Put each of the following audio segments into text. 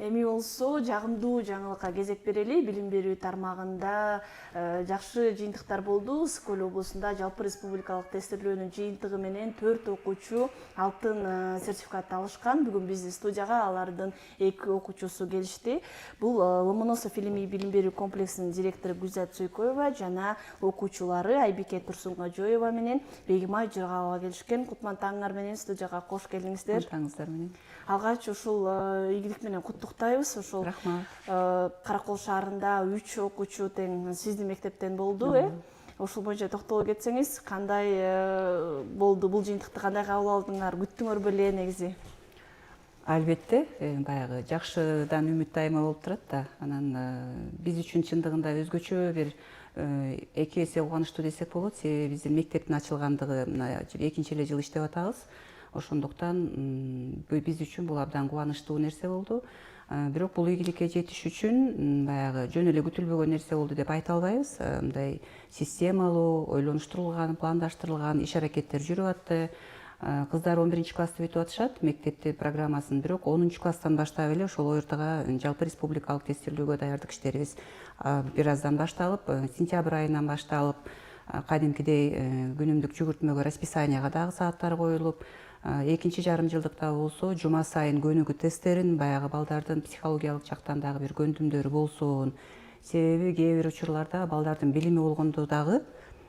Эми болсо жагымдуу жаңылыкка кезек берели. Билим берүү тармагында жакшы жыйынтыктар болду. Ысык-Көл облусунда жалпы республикалык тестирлөөнүн жыйынтыгы менен 4 окуучу алтын сертификат алышкан. Бүгүн биздин студияга алардын 2 окуучусу келишти. Бул Ломоносов илимий билим берүү комплексинин директору Гүлзат Сойкоева жана окуучулары Айбике Турсунгажоева менен Бегимай Жыргалова келишкен. Кутман таңыңар менен студияга кош келиңиздер. Таңыңыздар менен. Алгач ушул ийгилик менен куттуктайбыз. Ушул Каракол шаарында 3 окуучу тең сиздин мектептен болду, Ошол боюнча токтоло кетсеңиз, кандай болду бул жыйынтыкты, кандай кабыл алдыңар, күттүңөр беле негизи? Албетте, баягы жакшыдан үмүт айма болуп турат да. Анан биз үчүн чындыгында өзгөчө бир 2 эсе кубанычтуу десек болот. Себеби биздин мектептин ачылгандыгы мына 2-нчи эле жыл иштеп атабыз. Ошондуктан биз үчүн бул абдан кубанычтуу нерсе болду. Бирок бул ийгиликке жетиш үчүн баягы жөн эле күтүлбөгөн нерсе болду деп айта албайбыз. Мындай системалуу, ойлонуштурулган, пландаштырылган иш аракеттер жүрүп атты. Кыздар 11-нчи классты бүтүп атышат, мектепти программасын, бирок 10-нчу класстан баштап эле ошол ортага жалпы республикалык тестирлөөгө даярдык иштерибиз бир аздан башталып, сентябрь айынан башталып, кадимкидей күнүмдүк жүгүртмөгө, расписанияга дагы сааттар коюлуп, 2-нчи жарым жылдыкта болсо жума сайын көнүгүү тесттерин, баягы балдардын психологиялык жактан дагы бир көндүмдөрү болсун. Себеби кээ бир учурларда балдардын билими болгондо дагы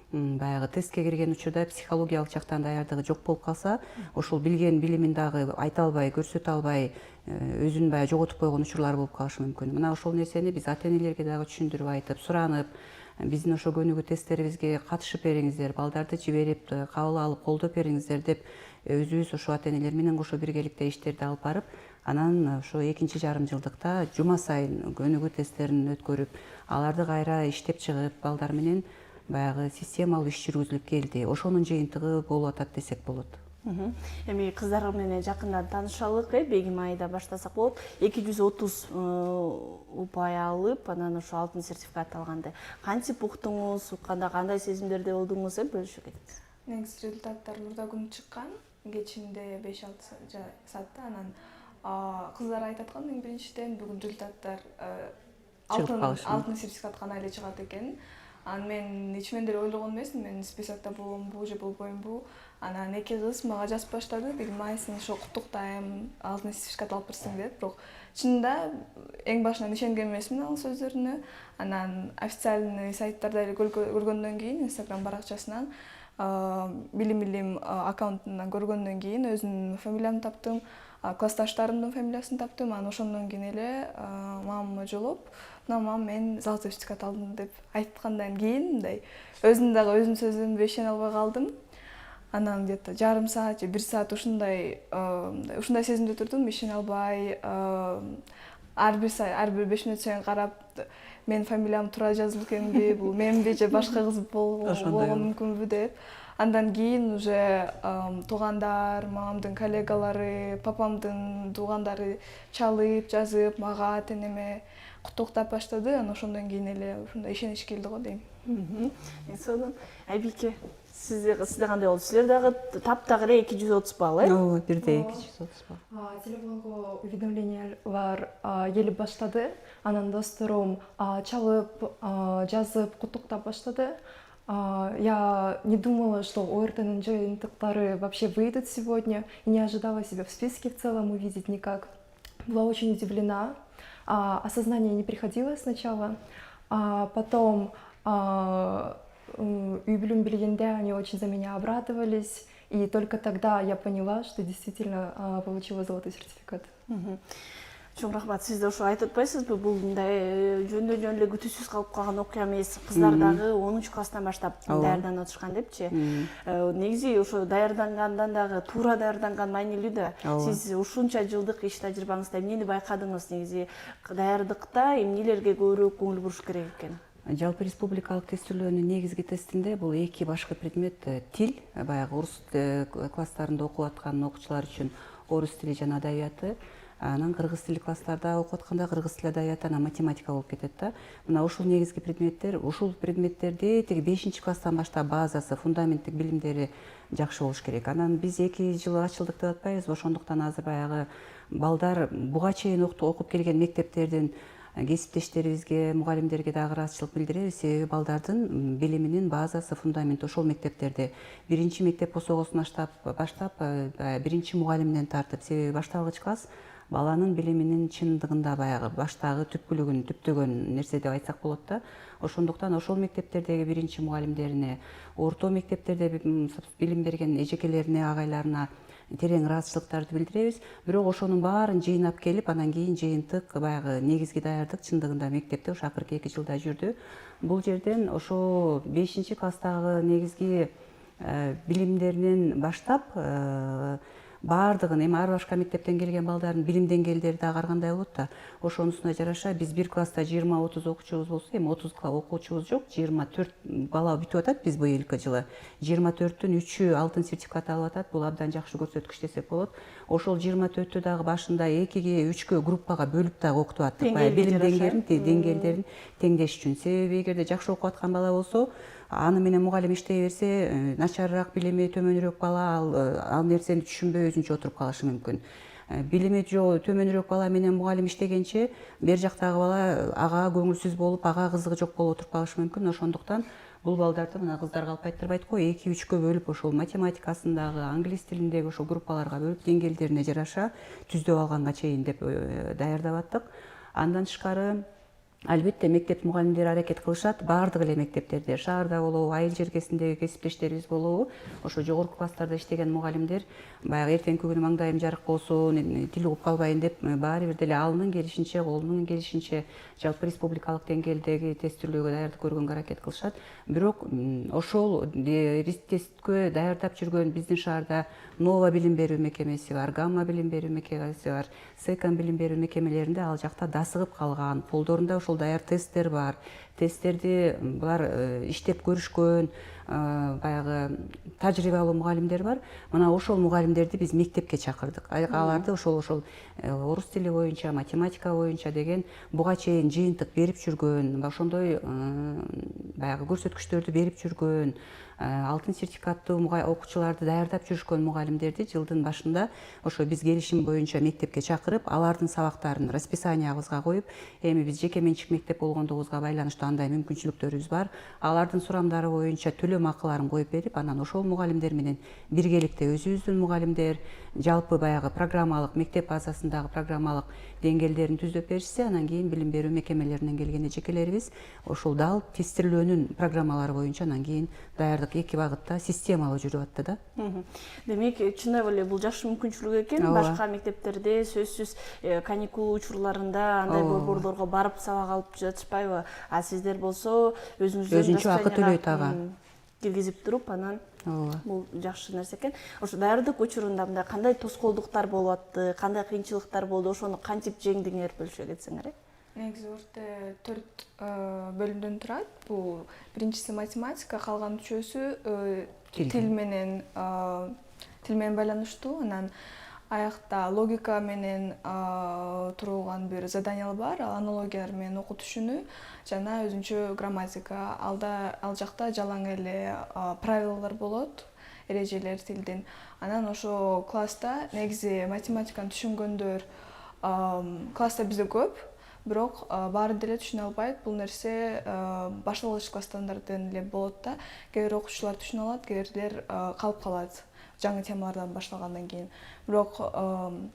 баягы тестке кирген учурда психологиялык жактан даярдыгы жок болуп калса, ошол билген билимин дагы айта албай, көрсөтө албай, өзүн баягы жоготуп койгон учурлар болуп калышы мүмкүн. Мына ошол нерсени биз ата-энелерге дагы түшүндүрүп айтып, суранып, биздин ошо көнүгүү тесттерибизге катышып бериңиздер, балдарды жиберип, кабыл алып, колдоп бериңиздер деп өзүбүз ошо ата-энелер менен кошо биргеликте иштерди алып барып, анан ошо 2-нчи жарым жылдыкта жума сайын көнүгүү тесттерин өткөрүп, аларды кайра иштеп чыгып, балдар менен баягы системалуу иш жүргүзүлүп келди. Ошонун жыйынтыгы болуп атат десек болот. Эми кыздар менен жакындан таанышалык, Бегимайда баштасак болот. 230 упай алып, анан ошо алтын сертификат алганды. Кантип уктуңуз, укканда кандай сезимдерде болдуңуз, бөлүшүп кетиңиз? Негизи результаттар мурда күн чыккан, кечинде 5-6 саатта, анан кыздар айтып аткан эң биринчиден бүгүн результаттар алтын сертификат гана эле чыгат экен. Анан мен ичимден деле ойлогон эмесмин, мен списокто боломбу же болбоймбу. Анан 2 кыз мага жазып баштады, Бегимай, сени ошо куттуктайм, алтын сертификат алып берсең деп. Бирок чынында эң башынан ишенген эмесмин ал сөздөрүнө. Анан официальный сайттарда эле көргөндөн кийин, Instagram баракчасынан, билим аккаунтунан көргөндөн кийин өзүмдүн фамилиямды таптым, классташтарымдын фамилиясын таптым. Анан ошондон кийин эле мамама жолоп, мама, мен золотой сертификат алдым деп айткандан кийин мындай өзүм дагы өзүмдүн сөзүмдү ишене албай калдым. Анан где-то жарым саат же 1 саат ушундай сезимде турдум, ишене албай, ар бир 5 мүнөт сайын карап, менин фамилиям туура жазылып экенби, бул менби же башка кыз болгон мүмкүнбү деп. Андан кийин уже туугандар, мамамдын коллегалары, папамдын туугандары чалып, жазып, мага ата-энеме куттуктап баштады. Анан ошондон кийин эле ушундай ишенич келди го дейм. Сонун. Айбике, сизде кандай болду? Силер дагы таптак эле 230 балл, Ооба, бирдей 230 балл. Телефонго уведомлениялар келип баштады. Анан досторум чалып, жазып, куттуктап баштады. Я не думала, что ОРТнын жыйынтыктары вообще выйдут сегодня, и не ожидала себя в списке в целом увидеть никак. Была очень удивлена. Осознание не приходило сначала, потом үй билим билгенде они очень за меня обрадовались, и только тогда я поняла, что действительно получила золотой сертификат. Чоң рахмат. Сиз да ошо айтып атпайсызбы, бул мындай жөн эле күтүүсүз калып калган окуя эмес. Кыздар дагы 10-нчу класстан баштап даярданып атышкан депчи. Негизи ошо даярдангандан дагы туура даярданган маанилүү да. Сиз ушунча жылдык иш тажрыйбаңызда эмнени байкадыңыз? Негизи даярдыкта эмнелерге көбүрөөк көңүл буруш керек экен? Жалпы республикалык тестирлөөнүн негизги тестинде бул 2 башкы предмет тил, баягы орус класстарында окуп аткан окуучулар үчүн орус тили жана адабияты, Анан кыргыз тилдик класстарда окуп атканда кыргыз тили адабият, анан математика болуп кетет да. Мына ушул негизги предметтер, ушул предметтерди тиги 5-класстан баштап базасы, фундаменттик билимдери жакшы болуш керек. Анан биз 2 жыл ачылдык деп атпайбызбы, ошондуктан азыр баягы балдар буга чейин окуп келген мектептердин кесиптештерибизге, мугалимдерге дагы ыраазычылык билдиребиз. Себеби балдардын билиминин базасы, фундаменти ошол мектептерде. Биринчи мектеп босогосун баштап, биринчи мугалимден тартып, себеби башталгыч класс баланын билиминин чындыгында баягы баштагы түпкүлүгүн түптөгөн нерсе деп айтсак болот да. Ошондуктан ошол мектептердеги биринчи мугалимдерине, орто мектептерде билим берген эжекелерине, агайларына терең ыраазычылыктарды билдиребиз. Бирок ошонун баарын жыйнап келип, анан кийин жыйынтык баягы негизги даярдык чындыгында мектепте ошо акыркы 2 жылда жүрдү. Бул жерден ошо 5-класстагы негизги билимдеринен баштап баардыгын, эми ар башка мектептен келген балдардын билим деңгээлдери дагы ар кандай болот да. Ошонусуна жараша биз бир класста 20-30 окуучубуз болсо, эми 30 окуучубуз жок, 24 бала бүтүп атат биз быйылкы жылы. 24-түн 3-ü алтын сертификат алып атат. Бул абдан жакшы көрсөткүч десек болот. Ошол 24-тү дагы башында 2-ге 3-кө группага бөлүп дагы окутуп аттык. Билим деңгээлдерин теңдеш үчүн. Себеби эгерде жакшы окуп аткан бала болсо, аны менен мугалим иштей берсе, начарыраак билими төмөнүрөөк бала ал нерсени түшүнбөй өзүнчө отуруп калышы мүмкүн. Билими төмөнүрөөк бала менен мугалим иштегенче, бер жактагы бала ага көңүлсүз болуп, ага кызыгы жок болуп отуруп калышы мүмкүн. Ошондуктан бул балдарды мына кыздарга алып айтырбайт го, 2-3кө бөлүп ошол математикасындагы, англис тилиндеги ошол группаларга бөлүп деңгээлдерине жараша түздөп алганга чейин деп даярдап аттык. Андан тышкары албетте мектеп мугалимдери аракет кылышат, баардык эле мектептерде, шаарда болобу, айыл жергесиндеги кесиптештерибиз болобу, ошо жогорку класстарда иштеген мугалимдер баягы эртеңки күнү маңдайым жарык болсун, тил угуп калбайын деп баары бир деле алынын келишинче, колунун келишинче жалпы республикалык деңгээлдеги тест түзүүгө даярдык көргөнгө аракет кылышат. Бирок ошол тесткө даярдап жүргөн биздин шаарда Нова билим берүү мекемеси бар, Гамма билим берүү мекемеси бар, Секом билим берүү мекемелеринде ал жакта дасыгып калган, колдорунда ошол даяр тесттер бар. Тесттерди булар иштеп көрүшкөн, баягы тажрыйбалуу мугалимдер бар. Мына ошол мугалимдерди биз мектепке чакырдык. Аларды ошол орус тили боюнча, математика боюнча деген буга чейин жыйынтык берип жүргөн, ошондой баягы көрсөткүчтөрдү берип жүргөн, алтын сертификаттуу окуучуларды даярдап жүрүшкөн мугалимдерди жылдын башында ошо биз келишим боюнча мектепке чакырып, алардын сабактарын расписаниябызга коюп, эми биз жеке менчик мектеп болгондугубузга байланыштуу андай мүмкүнчүлүктөрүбүз бар. Алардын сурамдары боюнча төлөм акыларын коюп берип, анан ошол мугалимдер менен биргеликте өзүбүздүн мугалимдер жалпы баягы программалык, мектеп базасындагы программалык деңгээлдерин түздөп беришсе, анан кийин билим берүү мекемелеринен келген эжекелерибиз ошол дал тестирлөөнүн программалары боюнча анан кийин даярдык 2 багытта системалуу жүрүп атты да. Демек, чындап эле бул жакшы мүмкүнчүлүк экен. Башка мектептерде сөзсүз каникул учурларында андай борборлорго барып сабак алып жатышпайбы? А сиздер болсо өзүнчө акы төлөйт ага. Киргизип туруп, анан бул жакшы нерсе экен. Ошо даярдык учурунда мындай кандай тоскоолдуктар болуп атты, кандай кыйынчылыктар болду, ошону кантип жеңдиңер бөлүшө кетсеңер? Негизи өртө 4 бөлүмдөн турат. Бул биринчиси математика, калган 3-өсү тил менен байланыштуу. Анан аякта логика менен турган бир заданиялар бар, аналогиялар менен окуу түшүнүү жана өзүнчө грамматика. Ал жакта жалаң эле правилалар болот, эрежелер тилдин. Анан ошо класста негизи математиканы түшүнгөндөр класста бизде көп, бирок баары деле түшүнө албайт. Бул нерсе башталгыч класстардан эле болот да. Кээ бир окуучулар түшүнө алат, кээ бирлер калып калат жаңы темалардан башталгандан кийин. Бирок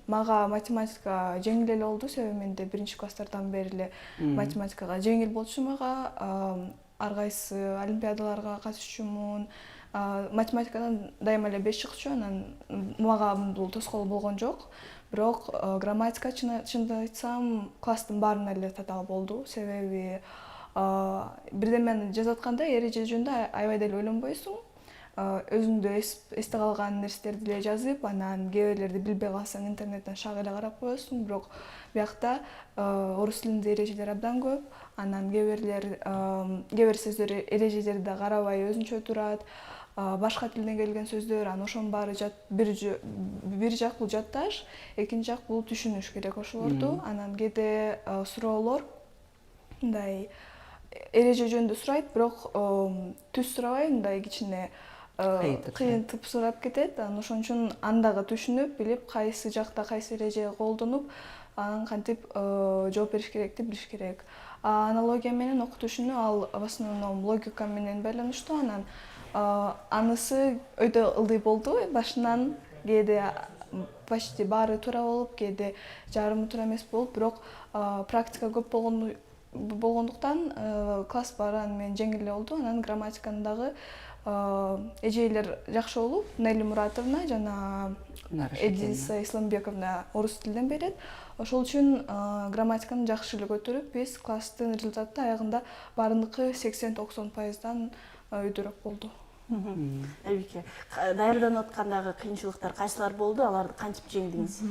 мага математика жеңил эле болду, себеби менде биринчи класстардан бери эле математикага жеңил болчу. Мага ар кайсы олимпиадаларга катышчумун. Математикадан дайыма эле 5 чыкчу, анан мага бул тоскоол болгон жок. Бирок грамматика, чынын айтсам, класстын баарына эле татаал болду. Себеби бирдемени жазып атканда эреже жөнүндө аябай деле ойлонбойсуң. өзүңдө эсте калган нерселерди эле жазып, анан кээ бирлерди билбей калсаң интернеттен шак эле карап коесуң. Бирок биякта орус тилинде эрежелер абдан көп. Анан кээ бир сөздөр эрежелерди да карабай өзүнчө турат. Башка тилден келген сөздөр, анан ошонун баары бир жак бул жатташ, экинчи жак бул түшүнүш керек ошолорду. Анан кээде суроолор мындай эреже жөнүндө сурайт, бирок түз сурабай, мындай кичине кыйынтып сурап кетет. Анан ошон үчүн андагы түшүнүп, билип, кайсы жакта кайсы эреже колдонуп, анан кантип жооп бериш керекти билиш керек. Аналогия менен окутушуну ал в основном логика менен байланыштуу. Анан анысы өтө ылдый болду башынан. Кээде почти баары туура болуп, кээде жарымы туура эмес болуп, бирок практика көп болгондуктан класс баары аны менен жеңил эле болду. Анан грамматиканы дагы эжейлер жакшы болуп, Нелли Муратовна жана Эдиса Исламбековна орус тилинен берет. Ошол үчүн грамматиканы жакшы эле көтөрүп, биз класстын результаты аягында баарыныкы 80-90%дан өйдөрөөк болду. Айбике, даярданып аткандагы кыйынчылыктар кайсылар болду? Аларды кантип жеңдиңиз?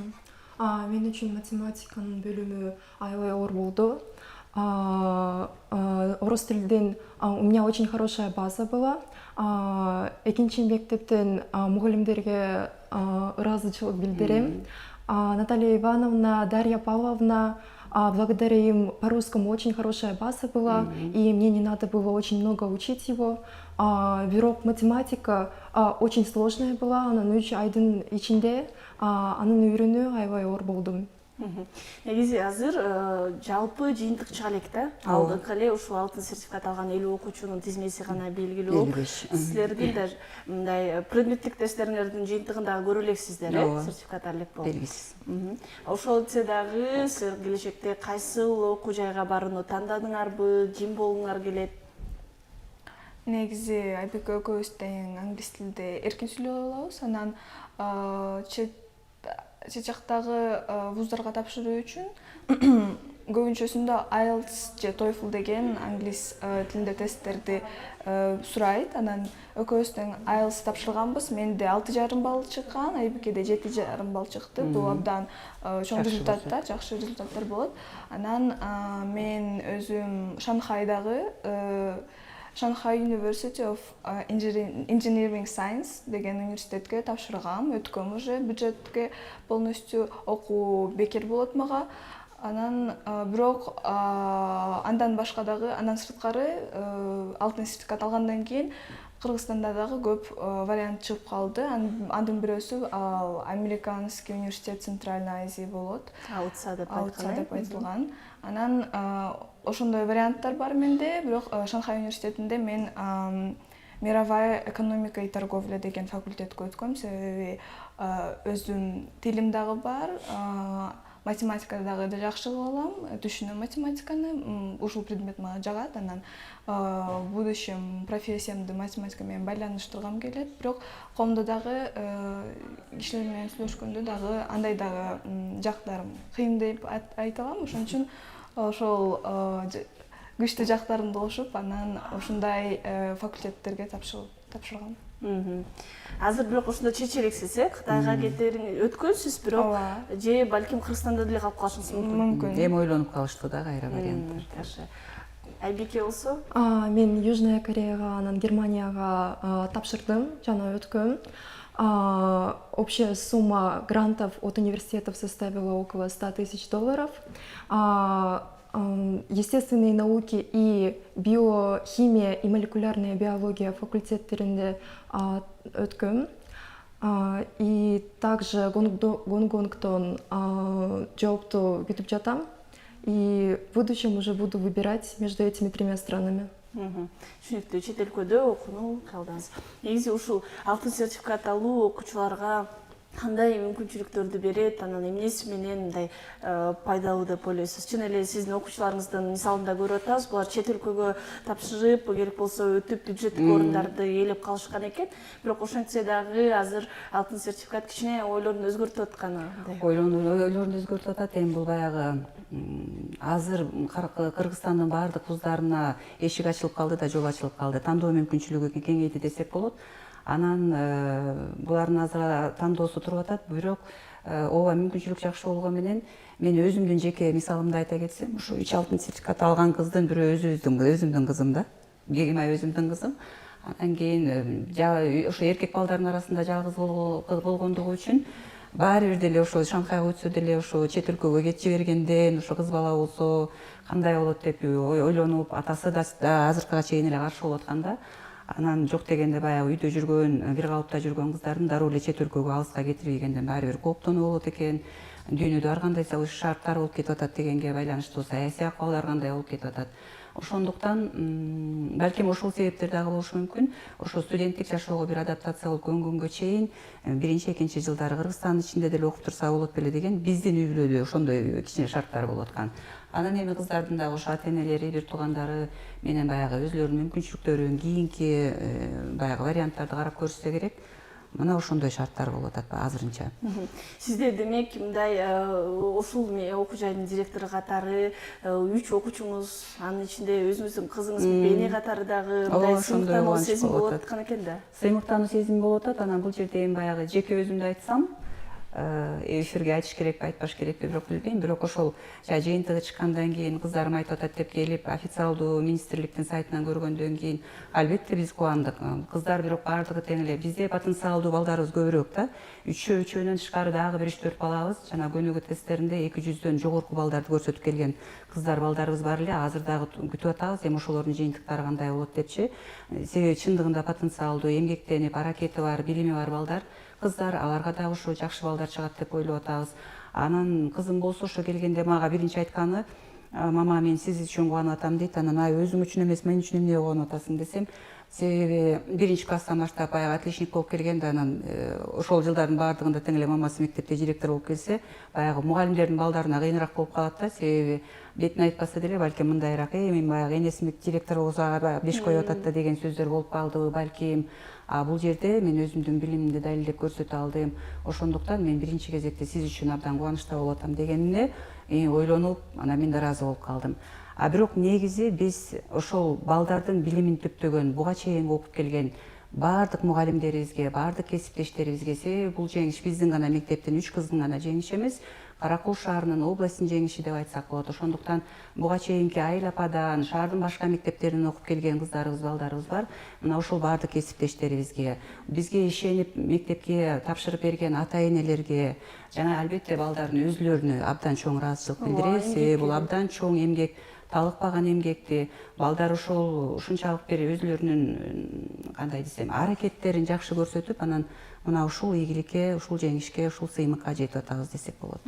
Мен үчүн математиканын бөлүмү аябай оор болду. Орус тилинен у меня очень хорошая база была. Экинчи мектептен мугалимдерге ыраазычылык билдирем. Наталья Ивановна, Дарья Павловна, благодаря им по-русскому очень хорошая база была, и мне не надо было очень много учить его. Бирок математика очень сложная была, анан 3 айдын ичинде анын үйрөнүү аябай оор болду. Негизи азыр жалпы жыйынтык чыга элек да. Алдыңкы эле ушул алтын сертификат алган 50 окуучунун тизмеси гана белгилүү болуп, силердин да мындай предметтик тесттериңердин жыйынтыгында көрө элексиздер, сертификат алып болуп. Белгисиз. Ошол дагы силер келечекте кайсыл окуу жайга барууну тандадыңарбы, жим болгуңар келет? Негизи Айбеке экөөбүз тең англис тилинде эркин сүйлөй алабыз. Анан чет жактагы вуздарга тапшыруу үчүн көбүнчөсүндө IELTS же TOEFL деген англис тилинде тесттерди сурайт. Анан экөөбүз тең IELTS тапшырганбыз. Менде 6,5 балл чыккан, Айбекеде 7,5 балл чыкты. Бул абдан чоң результаттар, жакшы результаттар болот. Анан мен өзүм Shanghai University of Engineering Science деген университетке тапшыргам. Өткөм уже бюджетке полностью окуу бекер болот мага. Анан бирок андан башка дагы, андан сырткары алтын сертификат алгандан кийин Кыргызстанда дагы көп вариант чыгып калды. Анын бирөөсү Американский университет Центральной Азии болот. Аутса деп айтылган. Анан ошондой варианттар бар менде, бирок Шанхай университетинде мен мировая экономика и торговля деген факультетке өткөм. Себеби өзүм тилим дагы бар, математикада дагы жакшы кыла алам, түшүнөм математиканы, ушул предмет мага жагат. Анан будущем профессиямды математика менен байланыштыргам келет. Бирок коомдо дагы кишилер менен сүйлөшкөндө дагы андай дагы жактарым кыйын деп айта алам. Ошон үчүн ошол күчтүү жактарымды кошуп, анан ушундай факультеттерге тапшыргам. Азыр бирок ушунда чече элексиз, Кытайга кетериң өткөнсүз, бирок же балким Кыргызстанда деле калып калышыңыз мүмкүн. Эми ойлонуп калыштуу да кайра варианттар. Айбеке болсо? Мен Южная Кореяга, анан Германияга тапшырдым, жана өткөм. Общая сумма грантов от университетов составила около $100 000. Естественные науки и биохимия и молекулярная биология факультеттеринде өткөм. И также Гонконгтон жоопту күтүп жатам. И в будущем уже буду выбирать между этими 3 странами. Түшүнүктүү, чет өлкөдө окууну калдыңыз. Негизи ушул алтын сертификат алуу окуучуларга кандай мүмкүнчүлүктөрдү берет, анан эмнеси менен мындай пайдалуу деп ойлойсуз? Чын эле сиздин окуучуларыңыздын мисалында көрүп атабыз, булар чет өлкөгө тапшырып, керек болсо өтүп бюджеттик орундарды ээлеп калышкан экен. Бирок ошентсе дагы азыр алтын сертификат кичине ойлорун өзгөртүп атканы. Ойлорун өзгөртүп атат. Эми бул баягы азыр Кыргызстандын баардык вуздарына эшик ачылып калды да, жол ачылып калды. Тандоо мүмкүнчүлүгү кеңейди десек болот. анан булардын азыр тандоосу туруп атат. Бирок ооба мүмкүнчүлүк жакшы болгону менен мен өзүмдүн жеке мисалымды айта кетсем, ушу 3 алтын сертификат алган кыздын бирөө өзүмдүн кызым да. Гегимай өзүмдүн кызым. Андан кийин ошо эркек балдардын арасында жалгыз болгондугу үчүн баары бир деле ошо Шанхайга өтсө деле ошо чет өлкөгө кетчи бергенден ошо кыз бала болсо кандай болот деп ойлонуп, атасы да азыркыга чейин эле каршы болуп атканда, анан жок дегенде баягы үйдө жүргөн, бир калыпта жүргөн кыздардын дароо эле чет өлкөгө алыска кетирбегенден баары бир кооптонуу болот экен. Дүйнөдө ар кандай шарттар болуп кетип атат дегенге байланыштуу, саясий акыбалдар кандай болуп кетип атат. Ошондуктан балким ошол себептер дагы болушу мүмкүн. Ошо студенттик жашоого бир адаптация болуп көнгөнгө чейин биринчи, экинчи жылдары Кыргызстандын ичинде деле окуп турса болот беле деген биздин үй бүлөдө ошондой кичине шарттар болуп аткан. Анан эми кыздардын дагы ошо ата-энелери, бир туугандары менен баягы өзлөрүнүн мүмкүнчүлүктөрүн, кийинки баягы варианттарды карап көрүшсө керек. Мына ошондой шарттар болуп атат азырынча. Сизде демек мындай ушул окуу жайдын директору катары 3 окуучуңуз, анын ичинде өзүңүздүн кызыңыз Бени катары дагы мындай сыймыктануу сезим болуп аткан экен да. Сыймыктануу сезими болуп атат. Анан бул жерде эми баягы жеке өзүмдү айтсам, эфирге айтыш керекпи, айтпаш керекпи, бирок билбейм. Бирок ошол жыйынтыгы чыккандан кийин кыздарым айтып атат деп келип, официалдуу министрликтин сайтынан көргөндөн кийин албетте биз кубандык. Кыздар бирок баардыгы тең эле. Бизде потенциалдуу балдарыбыз көбүрөөк да. Үчөөнөн тышкары дагы бир 3-4 балабыз жана көнүгүү тесттеринде 200дөн жогорку балдарды көрсөтүп келген кыздар балдарыбыз бар эле. Азыр дагы күтүп атабыз, эми ошолордун жыйынтыктары кандай болот депчи. Себеби чындыгында потенциалдуу, эмгектенип, аракети бар, билими бар балдар кыздар, аларга дагы ушу жакшы балдар чыгат деп ойлоп атабыз. Анан кызым болсо ошо келгенде мага биринчи айтканы, мама мен сиз үчүн кубанып атам дейт. Анан өзүң үчүн эмес, мен үчүн эмне кубанып атасың десем, себеби биринчи класстан баштап баягы отличник болуп келгенде, анан ошол жылдардын баардыгында тең эле мамасы мектепте директор болуп келсе, баягы мугалимдердин балдарына кыйыныраак болуп калат да, себеби бетин айтпаса деле балким мындайраак, мен баягы энесим директор болсо беш коюп атат да деген сөздөр болуп калдыбы балким. Бул жерде мен өзүмдүн билимимди далилдеп көрсөтө алдым. Ошондуктан мен биринчи кезекте сиз үчүн абдан кубанычта болуп атам дегенине ойлонуп, анан мен да ыраазы болуп калдым. Бирок негизи биз ошол балдардын билимин түптөгөн, буга чейин окуп келген баардык мугалимдерибизге, баардык кесиптештерибизге, себеби бул жеңиш биздин гана мектептин 3 кыздын гана жеңиши эмес, Кара Кол шаарынын, областтын жеңиши деп айтсак болот. Ошондуктан буга чейинки Айыл ападан, шаардын башка мектептеринен окуп келген кыздарыбыз, балдарыбыз бар. Мына ошол баардык кесиптештерибизге, бизге ишенип мектепке тапшырып берген ата-энелерге жана албетте балдардын өзүлөрүнө абдан чоң ыраазычылык билдиребиз. Себеби бул абдан чоң эмгек, талыкпаган эмгекти балдар ушунчалык бир өзүлөрүнүн кандай десем аракеттерин жакшы көрсөтүп, анан мына ушул ийгиликке, ушул жеңишке, ушул сыймыкка жетип атабыз десек болот.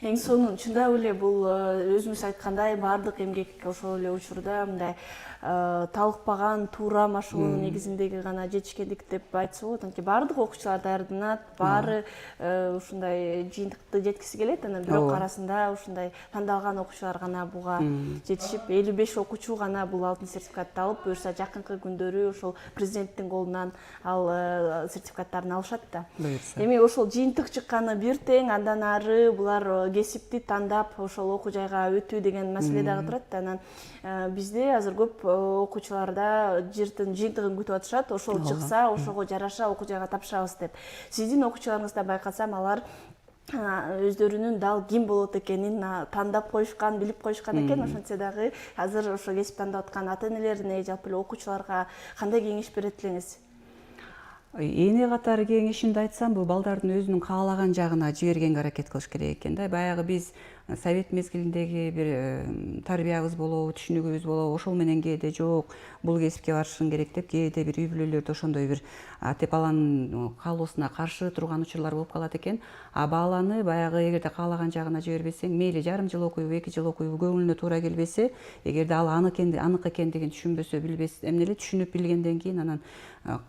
Эң сонун чындап эле бул өзүңүз айткандай баардык эмгек ошол эле учурда мындай талыкпаган, туура машыгуунун негизиндеги гана жетишкендик деп айтса болот. Анткени баардык окуучулар даярданат, баары ушундай жыйынтыкты жеткиси келет, анан бирок арасында ушундай тандалган окуучулар гана буга жетишип, 55 окуучу гана бул алтын сертификатты алып, буюрса жакынкы күндөрү ошол президенттин колунан ал сертификаттарын алышат да. Эми ошол жыйынтык чыкканы бир тең, андан ары булар кесипти тандап ошол окуу жайга өтүү деген маселе дагы турат да. Анан бизде азыр көп окуучуларда жыйынтыгын күтүп атышат, ошол чыкса, ошого жараша окуу жайга тапшырабыз деп. Сиздин окуучуларыңызда байкасам, алар өздөрүнүн дал ким болот экенин тандап коюшкан, билип коюшкан экен. Ошентсе дагы азыр ошо кесип тандап аткан ата-энелерине, жалпы эле окуучуларга кандай кеңеш берет элеңиз? Эне катары кеңешимди айтсам, бул балдардын өзүнүн каалаган жагына жибергенге аракет кылыш керек экен да. Баягы биз совет мезгилиндеги бир тарбиябыз болобу, түшүнүгүбүз болобу, ошол менен кээде жок, бул кесипке барышың керек деп, кээде бир үй бүлөлөрдө ошондой бир ата баланын каалоосуна каршы турган учурлар болуп калат экен. Баланы баягы эгерде каалаган жагына жибербесең, мейли жарым жыл окуйбу, 2 жыл окуйбу, көңүлүнө туура келбесе, эгерде ал анык экендигин түшүнбөсө, билбесе, эмне эле түшүнүп билгенден кийин анан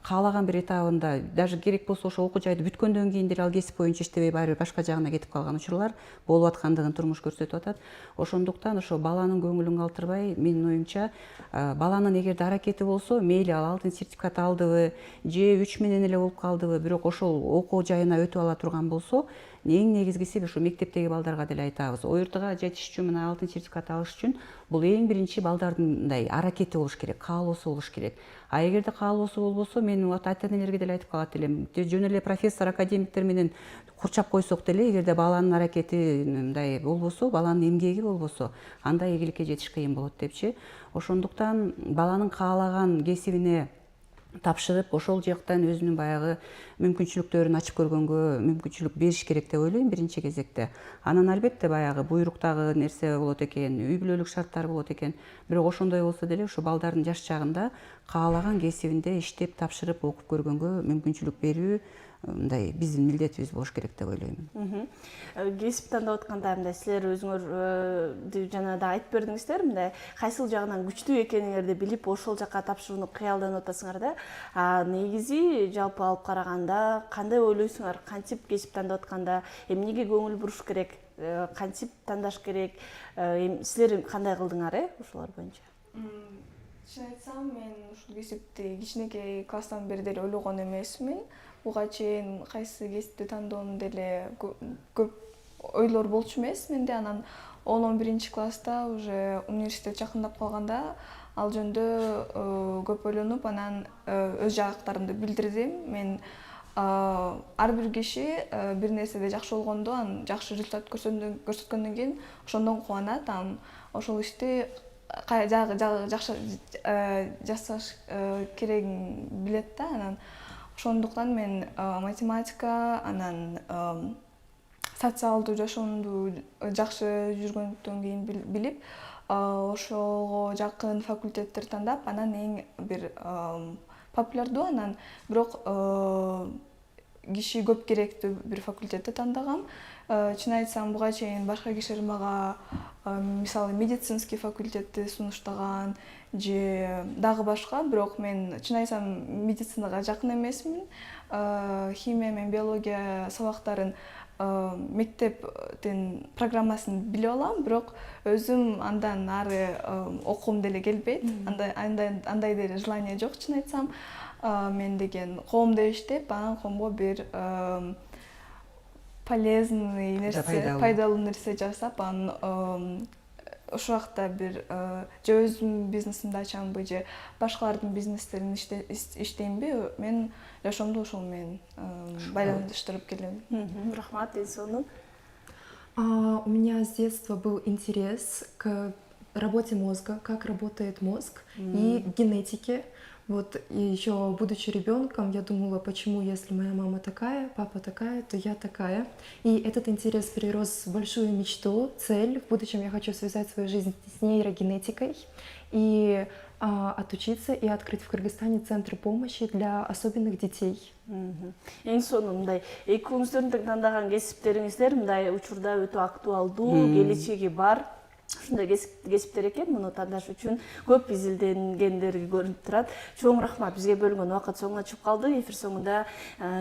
каалаган бир этабында, даже керек болсо ошо окуу жайды бүткөндөн кийин деле ал кесип боюнча иштебей баары бир башка жагына кетип калган учурлар болуп аткандыгын турмуш көрсөтүп атат. Ошондуктан ошо баланын көңүлүн калтырбай, менин оюмча, баланын эгерде аракети болсо, мейли ал алтын сертификат алдыбы, же 3 менен эле болуп калдыбы, бирок ошол окуу жайына өтүп ала турган болсо, эң негизгиси ушу мектептеги балдарга деле айтабыз. ОРТга жетиш үчүн, мына алтын сертификат алыш үчүн бул эң биринчи балдардын мындай аракети болуш керек, каалоосу болуш керек. А эгерде каалоосу болбосо, мен ата-энелерге деле айтып калат элем. Жөн эле профессор, академиктер менен курчап койсок деле, эгерде баланын аракети мындай болбосо, баланын эмгеги болбосо, анда ийгиликке жетиш кыйын болот депчи. Ошондуктан баланын каалаган кесибине тапшырып, ошол жактан өзүнүн баягы мүмкүнчүлүктөрүн ачып көргөнгө мүмкүнчүлүк бериш керек деп ойлойм биринчи кезекте. Анан албетте баягы буйруктагы нерсе болот экен, үй бүлөлүк шарттар болот экен. Бирок ошондой болсо деле ушу балдардын жаш чагында каалаган кесибинде иштеп, тапшырып, окуп көргөнгө мүмкүнчүлүк берүү мындай биздин милдетибиз болуш керек деп ойлойм. Кесип тандап атканда мындай силер өзүңөр жана да айтып бердиңиздер, мындай кайсыл жагынан күчтүү экениңерди билип, ошол жакка тапшырууну кыялданып атасыңар да. Негизи жалпы алып караганда кандай ойлойсуңар, кантип кесип тандап атканда эмнеге көңүл буруш керек, кантип тандаш керек, силер кандай кылдыңар, ошолор боюнча? Чын айтсам, мен ушул кесипти кичинекей класстан бери деле ойлогон эмесмин. Буга чейин кайсы кесипти тандоом деле көп ойлор болчу эмес менде. Анан 10-11 класста уже университет жакындап калганда ал жөнүндө көп ойлонуп, анан өз жагаттарымды билдирдим. Мен ар бир киши бир нерседе жакшы болгондо, анан жакшы результат көрсөткөндөн кийин ошондон кубанат. Ошол ишти жакшы жасаш керегин билет да. Анан ошондуктан мен математика, анан социалдуу жашоомду жакшы жүргөндөн кийин билип, ошого жакын факультеттерди тандап, анан эң бир популярдуу, анан бирок киши көп керектүү бир факультетти тандагам. Чын айтсам, буга чейин башка кишилер мага мисалы медицинский факультетти сунуштаган же дагы башка, бирок мен чын айтсам медицинага жакын эмесмин. Химия менен биология сабактарын мектептин программасын билип алам, бирок өзүм андан ары окугум деле келбейт. Андай деле желание жок, чын айтсам. Мен деген коомдо иштеп, анан коомго бир полезный нерсе, пайдалуу нерсе жасап, анан ошол жакта бир же өзүмдүн бизнесимди ачамбы, же башкалардын бизнестерин иштеймби, мен жашоомду ошол менен байланыштырып келем. Рахмат, Эйсону. У меня с детства был интерес к работе мозга, как работает мозг и генетике. Вот, и еще будучи ребенком, я думала, почему, если моя мама такая, папа такая, то я такая. И этот интерес перерос в большую мечту, цель. В будущем я хочу связать свою жизнь с нейрогенетикой и отучиться и открыть в Кыргызстане центр помощи для особенных детей. Эң сонун мындай экөөңүздөрдүн тандаган кесиптериңиздер мындай учурда өтө актуалдуу, келечеги бар. Ушундай кесиптер экен, муну тандаш үчүн көп изилденгендери көрүнүп турат. Чоң рахмат, бизге бөлүнгөн убакыт соңуна чыгып калды. Эфир соңунда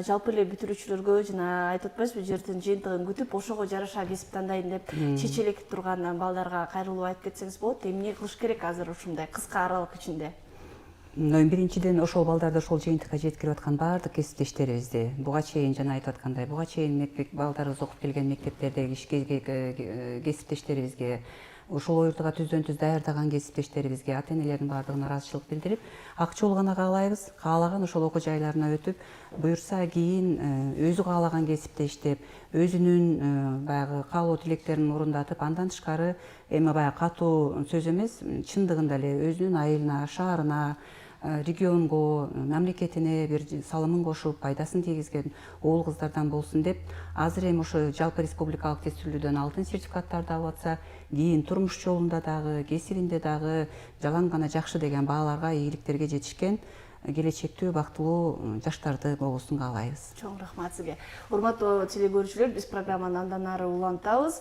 жалпы эле бүтүрүүчүлөргө жана айтып атпайбызбы, жердин жыйынтыгын күтүп, ошого жараша кесип тандайын деп чечелек турган балдарга кайрылуу айтып кетсеңиз болот. Эмне кылыш керек азыр ушундай кыска аралык ичинде? Биринчиден ошол балдарды ошол жыйынтыкка жеткирип аткан баардык кесиптештерибизди, буга чейин жана айтып аткандай, буга чейин балдарыбыз окуп келген мектептердеги кесиптештерибизге, ошол ОРТга түздөн түз даярдаган кесиптештерибизге, ата-энелердин баардыгына ыраазычылык билдирип, акчалуу гана каалайбыз, каалаган ошол окуу жайларына өтүп, буюрса кийин өзү каалаган кесипте иштеп, өзүнүн баягы каалоо тилектерин орундатып, андан тышкары эми баягы катуу сөз эмес, чындыгында эле өзүнүн айылына, шаарына, регионго, мамлекетине бир салымын кошуп, пайдасын тийгизген уул кыздардан болсун деп, азыр эми ошо жалпы республикалык тестилүүдөн алтын сертификаттарды алып атса, кийин турмуш жолунда дагы, кесибинде дагы жалаң гана жакшы деген бааларга, ийгиликтерге жетишкен келечектүү бактылуу жаштарды болбосун каалайбыз. Чоң рахмат сизге. Урматтуу телекөрүүчүлөр, биз программаны андан ары улантабыз.